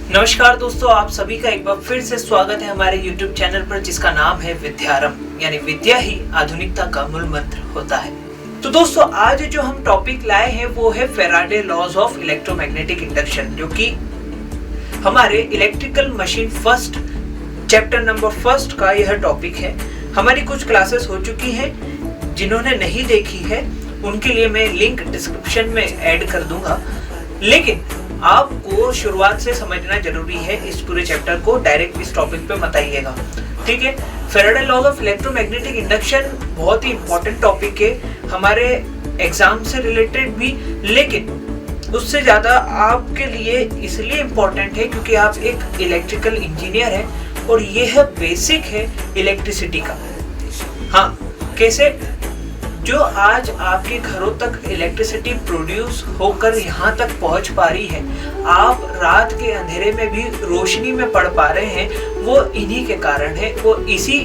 नमस्कार दोस्तों, आप सभी का एक बार फिर से स्वागत है हमारे YouTube चैनल पर, जिसका नाम है विद्यारंभ, यानी विद्या ही आधुनिकता का मूल मंत्र होता है। तो दोस्तों, आज जो हम टॉपिक लाए हैं वो है Faraday laws of electromagnetic induction, जो कि हमारे electrical machine first chapter number first का यह टॉपिक है। हमारी कुछ क्लासेस हो चुकी हैं, जिन्होंने नहीं देखी है उनके लिए मैं लिंक डिस्क्रिप्शन में ऐड कर दूंगा, लेकिन आपको शुरुआत से समझना जरूरी है। इस पूरे चैप्टर को डायरेक्ट इस टॉपिक पे मत आइएगा, ठीक है। Faraday laws of electromagnetic induction बहुत ही इंपॉर्टेंट टॉपिक है हमारे एग्जाम से रिलेटेड भी, लेकिन उससे ज्यादा आपके लिए इसलिए इम्पोर्टेंट है क्योंकि आप एक इलेक्ट्रिकल इंजीनियर हैं और यह बेसिक है इलेक्ट्रिसिटी का। हाँ, कैसे? जो आज आपके घरों तक इलेक्ट्रिसिटी प्रोड्यूस होकर यहाँ तक पहुँच पा रही है, आप रात के अंधेरे में भी रोशनी में पढ़ पा रहे हैं, वो इन्हीं के कारण है। वो इसी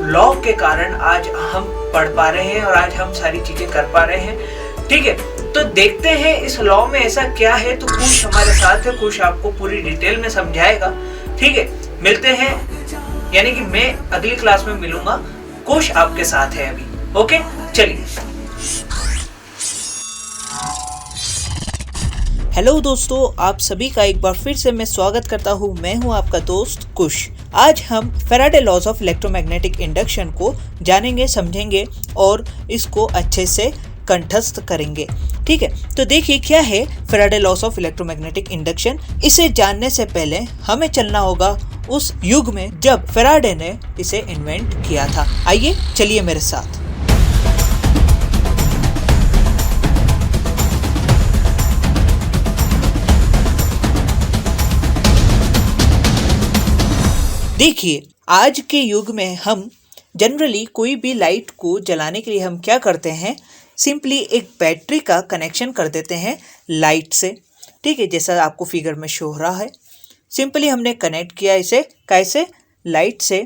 लॉ के कारण आज हम पढ़ पा रहे हैं और आज हम सारी चीजें कर पा रहे हैं, ठीक है। तो देखते हैं इस लॉ में ऐसा क्या है। तो कुछ हमारे साथ है, कुछ आपको पूरी डिटेल में समझाएगा, ठीक है। मिलते हैं, यानी कि मैं अगली क्लास में मिलूंगा, कुछ आपके साथ है अभी, ओके। चलिए, हेलो दोस्तों, आप सभी का एक बार फिर से मैं स्वागत करता हूँ। मैं हूँ आपका दोस्त कुश। आज हम Faraday laws of electromagnetic induction को जानेंगे, समझेंगे और इसको अच्छे से कंठस्थ करेंगे, ठीक है। तो देखिए क्या है Faraday laws of electromagnetic induction. इसे जानने से पहले हमें चलना होगा उस युग में जब फैराडे ने इसे इन्वेंट किया था। आइए चलिए मेरे साथ। देखिए, आज के युग में हम जनरली कोई भी लाइट को जलाने के लिए हम क्या करते हैं, सिंपली एक बैटरी का कनेक्शन कर देते हैं लाइट से, ठीक है। जैसा आपको फिगर में शो हो रहा है, सिंपली हमने कनेक्ट किया इसे कैसे, लाइट से।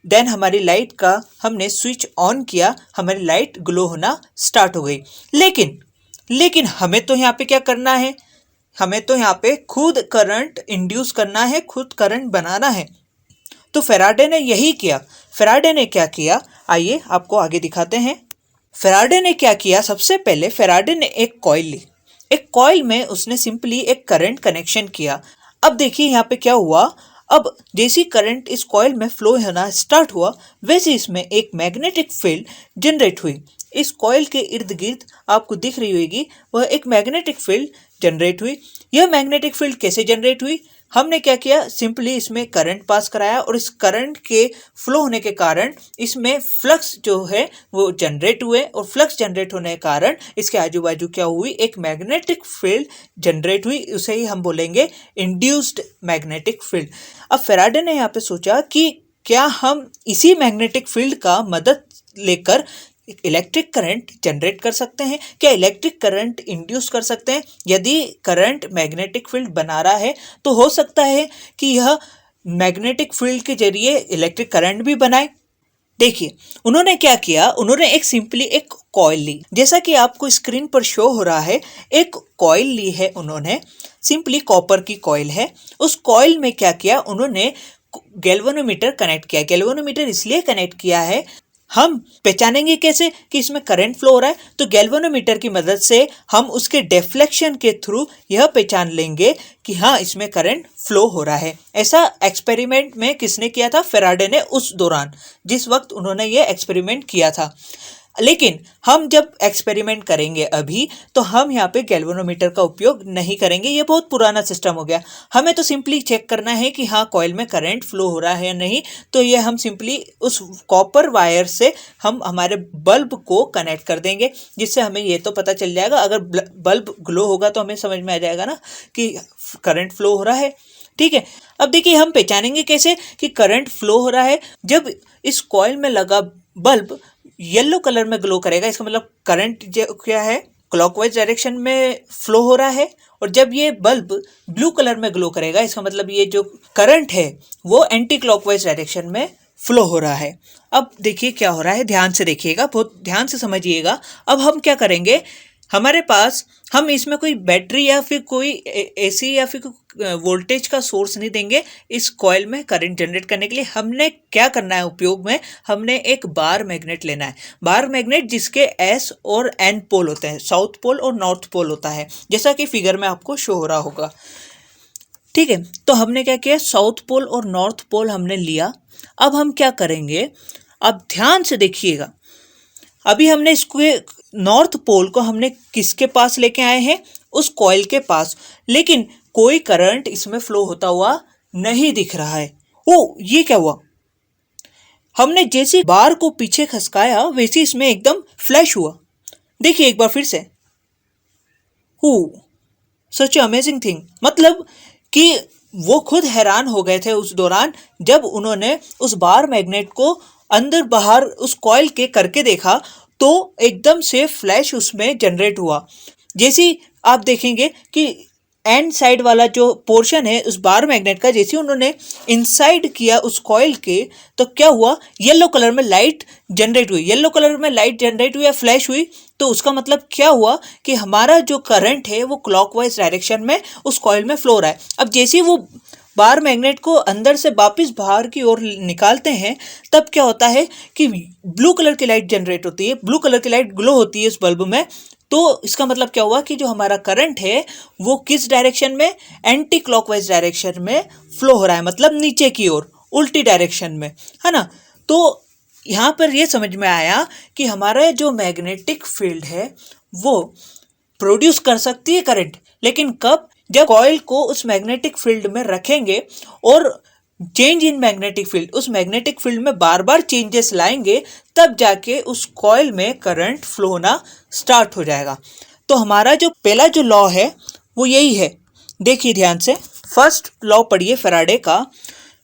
देन हमारी लाइट का हमने स्विच ऑन किया, हमारी लाइट ग्लो होना स्टार्ट हो गई। लेकिन हमें तो यहाँ पे क्या करना है, हमें तो यहाँ पे खुद करंट इंड्यूस करना है, खुद करंट बनाना है। तो फैराडे ने यही किया। फैराडे ने क्या किया, आइए आपको आगे दिखाते हैं। फैराडे ने क्या किया, सबसे पहले फैराडे ने एक कॉइल ली, एक कॉइल में उसने सिंपली एक करंट कनेक्शन किया। अब देखिए यहाँ पे क्या हुआ, अब जैसी करंट इस कॉइल में फ्लो होना स्टार्ट हुआ, वैसे इसमें एक मैग्नेटिक फील्ड जनरेट हुई। इस कॉइल के इर्द गिर्द आपको दिख रही होगी वह एक मैग्नेटिक फील्ड जनरेट हुई। यह मैग्नेटिक फील्ड कैसे जनरेट हुई, हमने क्या किया, सिंपली इसमें करंट पास कराया और इस करंट के फ्लो होने के कारण इसमें फ्लक्स जो है वो जनरेट हुए, और फ्लक्स जनरेट होने के कारण इसके आजू बाजू क्या हुई, एक मैग्नेटिक फील्ड जनरेट हुई। उसे ही हम बोलेंगे इंड्यूस्ड मैग्नेटिक फील्ड। अब फैराडे ने यहाँ पे सोचा कि क्या हम इसी मैग्नेटिक फील्ड का मदद लेकर इलेक्ट्रिक करंट जनरेट कर सकते हैं, क्या इलेक्ट्रिक करंट इंड्यूस कर सकते हैं। यदि करंट मैग्नेटिक फील्ड बना रहा है तो हो सकता है कि यह मैग्नेटिक फील्ड के जरिए इलेक्ट्रिक करंट भी बनाए। देखिए उन्होंने क्या किया, उन्होंने सिंपली एक कॉइल ली, जैसा कि आपको स्क्रीन पर शो हो रहा है। एक कॉइल ली है उन्होंने, सिंपली कॉपर की कॉइल है। उस कॉइल में क्या किया, उन्होंने गैल्वेनोमीटर कनेक्ट किया। गैल्वेनोमीटर इसलिए कनेक्ट किया है, हम पहचानेंगे कैसे कि इसमें करंट फ्लो हो रहा है, तो गैल्वेनोमीटर की मदद से हम उसके डिफ्लेक्शन के थ्रू यह पहचान लेंगे कि हाँ इसमें करंट फ्लो हो रहा है। ऐसा एक्सपेरिमेंट में किसने किया था, फैराडे ने, उस दौरान जिस वक्त उन्होंने ये एक्सपेरिमेंट किया था। लेकिन हम जब एक्सपेरिमेंट करेंगे अभी, तो हम यहाँ पे गैल्वेनोमीटर का उपयोग नहीं करेंगे, ये बहुत पुराना सिस्टम हो गया। हमें तो सिंपली चेक करना है कि हाँ कॉइल में करंट फ्लो हो रहा है या नहीं। तो ये हम सिंपली उस कॉपर वायर से हम हमारे बल्ब को कनेक्ट कर देंगे, जिससे हमें ये तो पता चल जाएगा, अगर बल्ब ग्लो होगा तो हमें समझ में आ जाएगा ना कि करंट फ्लो हो रहा है, ठीक है। अब देखिए हम पहचानेंगे कैसे कि करंट फ्लो हो रहा है, जब इस कॉइल में लगा बल्ब येलो कलर में ग्लो करेगा, इसका मतलब करंट क्या है, क्लॉकवाइज डायरेक्शन में फ्लो हो रहा है। और जब ये बल्ब ब्लू कलर में ग्लो करेगा, इसका मतलब ये जो करंट है वो एंटी क्लॉकवाइज डायरेक्शन में फ्लो हो रहा है। अब देखिए क्या हो रहा है, ध्यान से देखिएगा, बहुत ध्यान से समझिएगा। अब हम क्या करेंगे, हमारे पास हम इसमें कोई बैटरी या फिर कोई एसी या फिर वोल्टेज का सोर्स नहीं देंगे इस कॉइल में करंट जनरेट करने के लिए। हमने क्या करना है उपयोग में, हमने एक बार मैग्नेट लेना है। बार मैग्नेट जिसके एस और एन पोल होते हैं, साउथ पोल और नॉर्थ पोल होता है, जैसा कि फिगर में आपको शो हो रहा होगा। ठीक है, तो हमने क्या किया, साउथ पोल और नॉर्थ पोल हमने लिया। अब हम क्या करेंगे, अब ध्यान से देखिएगा। अभी हमने इसको नॉर्थ पोल को हमने किसके पास लेके आए हैं, उस कॉइल के पास, लेकिन कोई करंट इसमें फ्लो होता हुआ नहीं दिख रहा है। ओ, ये क्या हुआ, हमने जैसे बार को पीछे खसकाया वैसे इसमें एकदम फ्लैश हुआ। देखिए एक बार फिर से, सच अमेजिंग थिंग। मतलब कि वो खुद हैरान हो गए थे उस दौरान जब उन्होंने उस बार मैग्नेट को अंदर बाहर उस कॉइल के करके देखा, तो एकदम से फ्लैश उसमें जनरेट हुआ। जैसे आप देखेंगे कि एंड साइड वाला जो पोर्शन है उस बार मैग्नेट का, जैसे उन्होंने इनसाइड किया उस कॉइल के, तो क्या हुआ, येलो कलर में लाइट जनरेट हुई। येलो कलर में लाइट जनरेट हुई या फ्लैश हुई, तो उसका मतलब क्या हुआ कि हमारा जो करंट है वो क्लॉकवाइज डायरेक्शन में उस कॉइल में फ्लो हो रहा है। अब जैसे वो बार मैग्नेट को अंदर से वापस बाहर की ओर निकालते हैं, तब क्या होता है कि ब्लू कलर की लाइट जनरेट होती है, ब्लू कलर की लाइट ग्लो होती है इस बल्ब में। तो इसका मतलब क्या हुआ कि जो हमारा करंट है वो किस डायरेक्शन में, एंटी क्लॉकवाइज डायरेक्शन में फ्लो हो रहा है, मतलब नीचे की ओर, उल्टी डायरेक्शन में, है ना। तो यहाँ पर ये समझ में आया कि हमारा जो मैग्नेटिक फील्ड है वो प्रोड्यूस कर सकती है करंट, लेकिन कब, जब कॉइल को उस मैग्नेटिक फील्ड में रखेंगे और चेंज इन मैग्नेटिक फील्ड, उस मैग्नेटिक फील्ड में बार बार चेंजेस लाएंगे, तब जाके उस कॉइल में करंट फ्लो होना स्टार्ट हो जाएगा। तो हमारा जो पहला जो लॉ है वो यही है, देखिए ध्यान से। फर्स्ट लॉ पढ़िए फैराडे का।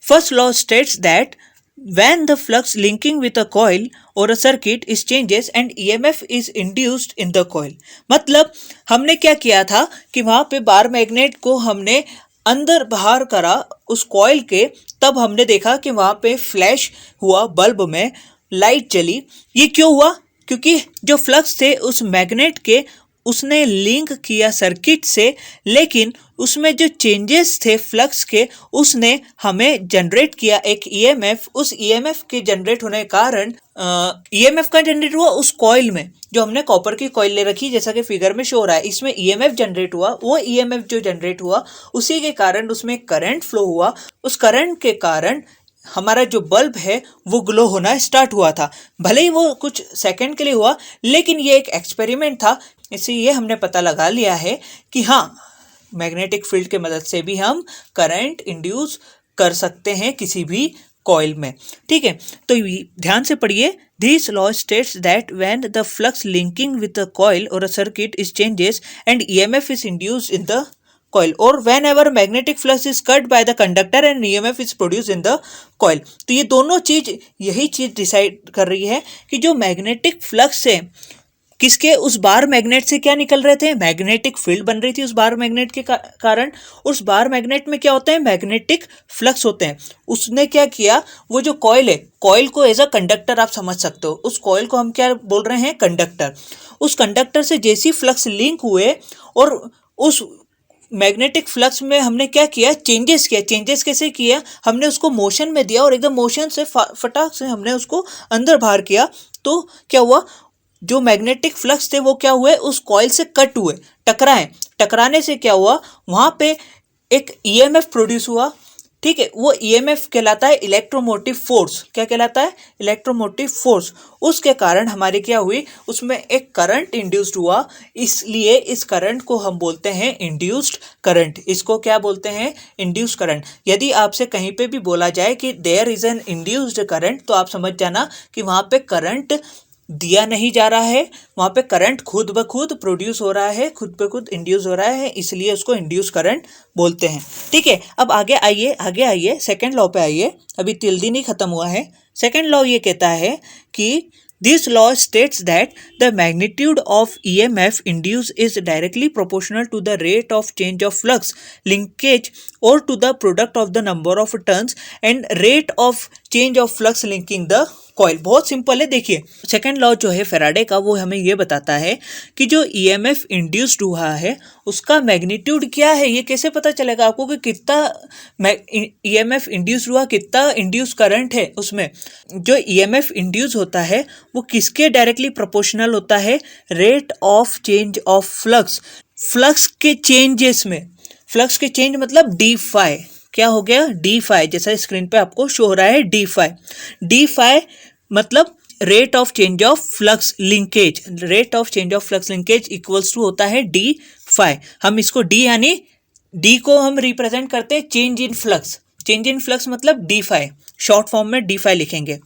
First law states that when the flux linking with a coil or a circuit is changes and EMF is induced in the coil। मतलब हमने क्या किया था कि वहाँ पे बार मैग्नेट को हमने अंदर बाहर करा उस कॉइल के, तब हमने देखा कि वहाँ पे फ्लैश हुआ, बल्ब में लाइट जली। ये क्यों हुआ, क्योंकि जो फ्लक्स थे उस मैग्नेट के उसने लिंक किया सर्किट से, लेकिन उसमें जो चेंजेस थे फ्लक्स के उसने हमें जनरेट किया एक ईएमएफ। उस ईएमएफ के जनरेट होने के कारण ईएमएफ का जनरेट हुआ उस कॉइल में, जो हमने कॉपर की कॉइल ले रखी, जैसा कि फिगर में शो हो रहा है, इसमें ईएमएफ जनरेट हुआ। वो ईएमएफ जो जनरेट हुआ उसी के कारण उसमें करंट फ्लो हुआ। उस करंट के कारण हमारा जो बल्ब है वो ग्लो होना स्टार्ट हुआ था। भले ही वो कुछ सेकंड के लिए हुआ, लेकिन ये एक एक्सपेरिमेंट था। इसलिए हमने पता लगा लिया है कि हाँ, मैग्नेटिक फील्ड के मदद से भी हम करंट इंड्यूस कर सकते हैं किसी भी कॉइल में। ठीक है, तो ध्यान से पढ़िए। This law states that when the flux linking with the coil और a circuit is changes and EMF is induced in the coil or whenever magnetic flux is cut by the conductor and EMF is produced in the coil। तो ये दोनों चीज, यही चीज decide कर रही है कि जो मैग्नेटिक फ्लक्स है किसके, उस बार मैग्नेट से क्या निकल रहे थे, मैग्नेटिक फील्ड बन रही थी उस बार मैग्नेट के कारण। उस बार मैग्नेट में क्या होता है, मैग्नेटिक फ्लक्स होते हैं। उसने क्या किया, वो जो कॉइल है, कॉइल को एज अ कंडक्टर आप समझ सकते हो, उस कॉइल को हम क्या बोल रहे हैं, कंडक्टर। उस कंडक्टर से जैसी फ्लक्स लिंक हुए और उस मैग्नेटिक फ्लक्स में हमने क्या किया, चेंजेस किया। चेंजेस कैसे किया, हमने उसको मोशन में दिया और एकदम मोशन से फटाक से हमने उसको अंदर बाहर किया। तो क्या हुआ, जो मैग्नेटिक फ्लक्स थे वो क्या हुए, उस कॉइल से कट हुए, टकराए। टकराने से क्या हुआ, वहाँ पे एक ईएमएफ प्रोड्यूस हुआ। ठीक है, वो ईएमएफ कहलाता है इलेक्ट्रोमोटिव फोर्स। क्या कहलाता है, इलेक्ट्रोमोटिव फोर्स। उसके कारण हमारे क्या हुई, उसमें एक करंट इंड्यूस्ड हुआ। इसलिए इस करंट को हम बोलते हैं इंड्यूस्ड करंट। इसको क्या बोलते हैं, इंड्यूस्ड करंट। यदि आपसे कहीं पे भी बोला जाए कि there is an induced current, तो आप समझ जाना कि वहाँ पे करंट दिया नहीं जा रहा है, वहाँ पे करंट खुद ब खुद प्रोड्यूस हो रहा है, खुद ब खुद इंड्यूस हो रहा है, इसलिए उसको इंड्यूस करंट बोलते हैं। ठीक है, अब आगे आइए सेकंड लॉ पे आइए। अभी तिल्दी नहीं खत्म हुआ है। सेकंड लॉ ये कहता है कि this law states that the magnitude of EMF induced is directly proportional to the rate of change of flux linkage or to the product of the number of turns and rate of change of flux linking the coil. बहुत simple है। देखिए second law जो है Faraday का, वो हमें ये बताता है कि जो ईएमएफ इंड्यूस्ड हुआ है उसका मैग्नीट्यूड क्या है। ये कैसे पता चलेगा आपको कि कितना ईएमएफ इंड्यूस हुआ, कितना इंड्यूस करंट है उसमें। जो ईएमएफ इंड्यूस होता है वो किसके डायरेक्टली प्रोपोर्शनल होता है, rate of change of flux. Flux के चेंजेस में, फ्लक्स के चेंज मतलब डी फाई, क्या हो गया डी फाई, जैसा स्क्रीन पे आपको शो हो रहा है डी फाई। डी फाई मतलब rate of change of flux linkage, rate of change of flux linkage equals to होता है डी फाई। हम इसको डी यानी डी को हम रिप्रेजेंट करते हैं change in flux, change in flux मतलब डी फाई, शॉर्ट फॉर्म में डी फाई लिखेंगे।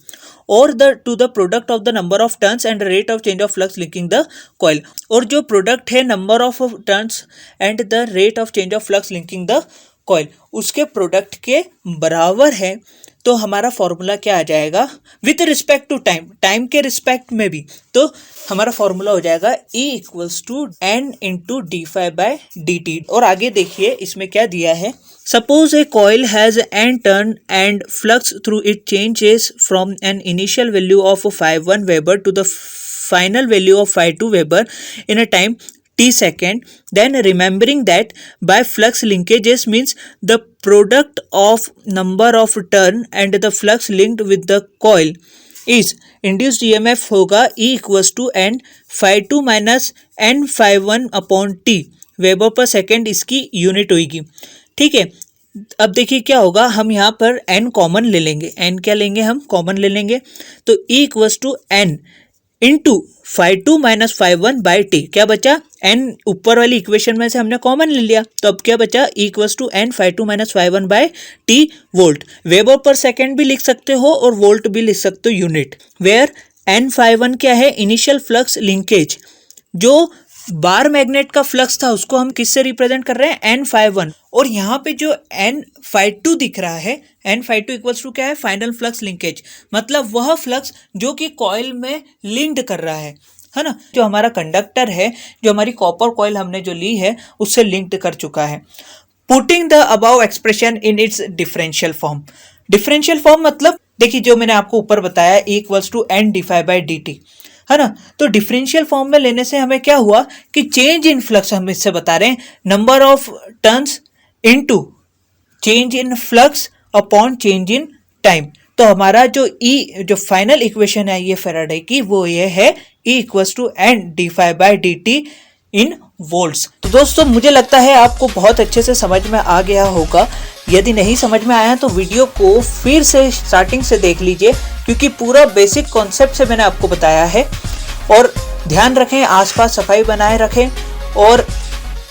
और to the product of the number of turns and rate of change of flux linking the coil. और जो प्रोडक्ट है number of turns and the rate of change of flux linking the coil, उसके product के बराबर है। तो हमारा formula क्या आ जाएगा with respect to time, time के रिस्पेक्ट में भी, तो हमारा फॉर्मूला हो जाएगा E equals to N into d phi by d t. और आगे देखिए इसमें क्या दिया है, suppose a coil has N turn and flux through it changes from an initial value of phi1 weber to the final value of phi2 weber in a time t second, then remembering that by flux linkages means the product of number of turn and the flux linked with the coil is induced EMF होगा E equals to N phi2 minus N phi1 upon T weber पर second इसकी unit होगी। ठीक है, अब देखिए क्या होगा, हम यहाँ पर N कॉमन ले लेंगे, N क्या लेंगे हम कॉमन ले लेंगे, तो E equals to N into phi2 minus phi1 by t, क्या बचा n, ऊपर वाली इक्वेशन में से हमने कॉमन ले लिया, तो अब क्या बचा E equals to N phi2 minus phi1 by t volt. Weber पर सेकेंड भी लिख सकते हो और वोल्ट भी लिख सकते हो यूनिट, वेयर N phi1 क्या है इनिशियल फ्लक्स लिंकेज। जो बार मैग्नेट का फ्लक्स था उसको हम किससे रिप्रेजेंट कर रहे हैं N phi1, और यहाँ पे जो N phi2 दिख रहा है, N phi2 इक्वल्स टू क्या है फाइनल फ्लक्स लिंकेज, मतलब वह फ्लक्स जो कि कॉइल में लिंक्ड कर रहा है ना, जो हमारा कंडक्टर है, जो हमारी कॉपर कॉइल हमने जो ली है उससे लिंक्ड कर चुका है। Putting the above expression in its differential form, differential form मतलब देखिए जो मैंने आपको ऊपर बताया E equals to N d phi by d t, है ना, तो डिफरेंशियल फॉर्म में लेने से हमें क्या हुआ कि चेंज इन फ्लक्स हम इससे बता रहे हैं, number of turns into change in flux upon change in time. तो हमारा जो E जो फाइनल इक्वेशन है ये फैराडे की, वो ये है E equals to N d phi by d t in volts. तो दोस्तों मुझे लगता है आपको बहुत अच्छे से समझ में आ गया होगा। यदि नहीं समझ में आया तो वीडियो को फिर से स्टार्टिंग से देख लीजिए, क्योंकि पूरा बेसिक कॉन्सेप्ट से मैंने आपको बताया है। और ध्यान रखें, आसपास सफाई बनाए रखें और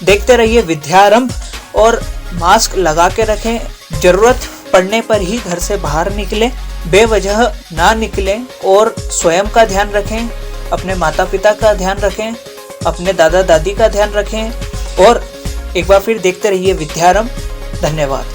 देखते रहिए विद्यारंभ, और मास्क लगा के रखें। ज़रूरत पड़ने पर ही घर से बाहर निकलें, बेवजह ना निकलें, और स्वयं का ध्यान रखें, अपने माता पिता का ध्यान रखें, अपने दादा दादी का ध्यान रखें, और एक बार फिर देखते रहिए विद्यारंभ। धन्यवाद।